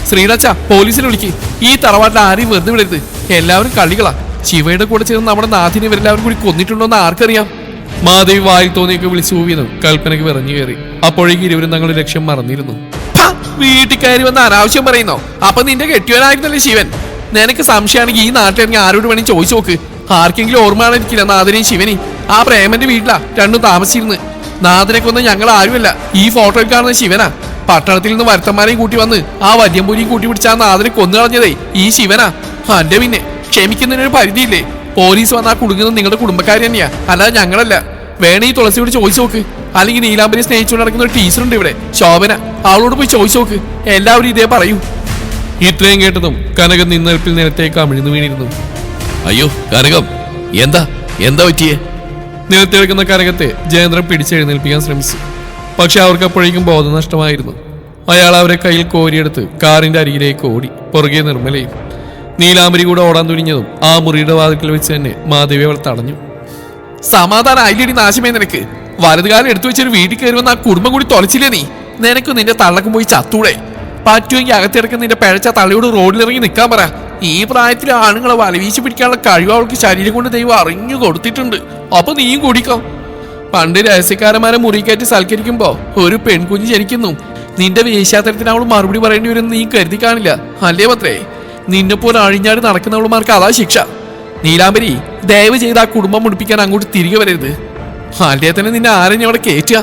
Sriracha പോലീസിനെ വിളിക്ക്. ഈ തറവാട്ടിൽ ആരെയും വെറുതെ വിടരുത്. എല്ലാവരും കളികളാ. ശിവയുടെ കൂടെ ചേർന്ന് നമ്മുടെ നാഥിനെ ഇവരെല്ലാവരും കൂടി കൊന്നിട്ടുണ്ടോന്ന് ആർക്കറിയാം? മാധവി വായിൽ തോന്നിയൊക്കെ വിളിച്ചു കൂവിയതും കൽപ്പനയ്ക്ക് വിറഞ്ഞു കയറി. അപ്പോഴേക്ക് ഇരുവരും തങ്ങളുടെ ലക്ഷ്യം മറന്നിരുന്നു. വീട്ടിൽ കയറി വന്ന് അനാവശ്യം പറയുന്നോ? അപ്പൊ നിന്റെ കെട്ടിയവനായിരുന്നല്ലേ ശിവൻ? നിനക്ക് സംശയമാണെങ്കിൽ ഈ നാട്ടിലിറങ്ങി ആരോട് വേണമെങ്കിൽ ചോദിച്ചു നോക്ക്. ആർക്കെങ്കിലും ഓർമ്മയാണെനിക്കില്ല നാഥനെയും ശിവനെയും. ആ പ്രേമന്റെ വീട്ടിലാ രണ്ടും താമസിച്ചിരുന്ന്. നാഥനെ കൊന്ന് ഞങ്ങൾ ആരുമല്ല. ഈ ഫോട്ടോയിൽ കാണുന്ന ശിവനാ. പട്ടണത്തിൽ നിന്ന് വരുത്തന്മാരെയും കൂട്ടി വന്ന് ആ വല്യമ്പൂരിയും കൂട്ടി പിടിച്ച ആ നാഥനെ കൊന്നു കളഞ്ഞതേ ഈ ശിവനാ. അന്റെ പിന്നെ ക്ഷമിക്കുന്നതിനൊരു പരിധിയില്ലേ? പോലീസ് വന്നാ കുടുങ്ങുന്നത് നിങ്ങളുടെ കുടുംബക്കാരി തന്നെയാ, അല്ലാതെ ഞങ്ങളല്ല. വേണേ ഈ തുളസിയോട് ചോദിച്ചു നോക്ക്. അല്ലെങ്കിൽ നീലാംബരി സ്നേഹിച്ചുകൊണ്ട് നടക്കുന്ന ഒരു ടീച്ചറുണ്ട് ഇവിടെ, ശോഭന. അവളോട് പോയി ചോദിച്ചു നോക്ക്. എല്ലാവരും ഇതേ പറയൂ. ഇത്രയും കേട്ടതും കനകം നിന്നെൽപ്പിൽ നിലത്തേക്ക് അമിഴ്ന്നു വീണിരുന്നു. അയ്യോ കനകം, എന്താ എന്താ പറ്റിയേ? നിലത്തെടുക്കുന്ന കനകത്തെ ജയേന്ദ്രൻ പിടിച്ചെഴുന്നേൽപ്പിക്കാൻ ശ്രമിച്ചു. പക്ഷെ അവർക്ക് അപ്പോഴേക്കും ബോധനഷ്ടമായിരുന്നു. അയാൾ അവരെ കയ്യിൽ കോരിയെടുത്ത് കാറിന്റെ അരികിലേക്ക് ഓടി. പുറകെ നിർമ്മലയും. നീലാംബരി കൂടെ ഓടാൻ തുനിഞ്ഞതും ആ മുറിയുടെ വാതിൽക്കൽ വെച്ച് തന്നെ മാധവി അവൾ തടഞ്ഞു. സമാധാനം അയിലടി നാശമേ നിനക്ക്. വലതുകാലം എടുത്തു വെച്ചൊരു വീട്ടിൽ കയറി വന്ന് ആ കുടുംബം കൂടി തൊലച്ചില്ലേ നീ? നിനക്ക് നിന്റെ തള്ളക്കും പോയി ചത്തൂടെ? പറ്റുമെങ്കിൽ അകത്തിടക്കുന്ന നിന്റെ പിഴച്ച തള്ളയോട് റോഡിലിറങ്ങി നിൽക്കാൻ പറ. ഈ പ്രായത്തിൽ ആണുങ്ങളെ വലവീശി പിടിക്കാനുള്ള കഴിവ് അവൾക്ക് ശരീരം കൊണ്ട് ദൈവം അറിഞ്ഞു കൊടുത്തിട്ടുണ്ട്. അപ്പൊ നീയും കൂടിക്കോ. പണ്ട് രഹസ്യക്കാരന്മാരെ മുറിക്കയറ്റി സൽക്കരിക്കുമ്പോ ഒരു പെൺകുഞ്ഞ് ജനിക്കുന്നു. നിന്റെ വേശ്യാത്തരത്തിന് അവൾ മറുപടി പറയേണ്ടി വരും നീ കരുതി കാണില്ല, അല്ലേ പത്രേ? നിന്നെപ്പോലെ അഴിഞ്ഞാടി നടക്കുന്നവളുമാർക്ക് അതാ ശിക്ഷ. നീലാംബരി, ദയവ് ചെയ്ത് ആ കുടുംബം മുടിപ്പിക്കാൻ അങ്ങോട്ട് തിരികെ വരരുത്. അല്ലേ തന്നെ നിന്നെ ആരെയും അവിടെ കയറ്റുക?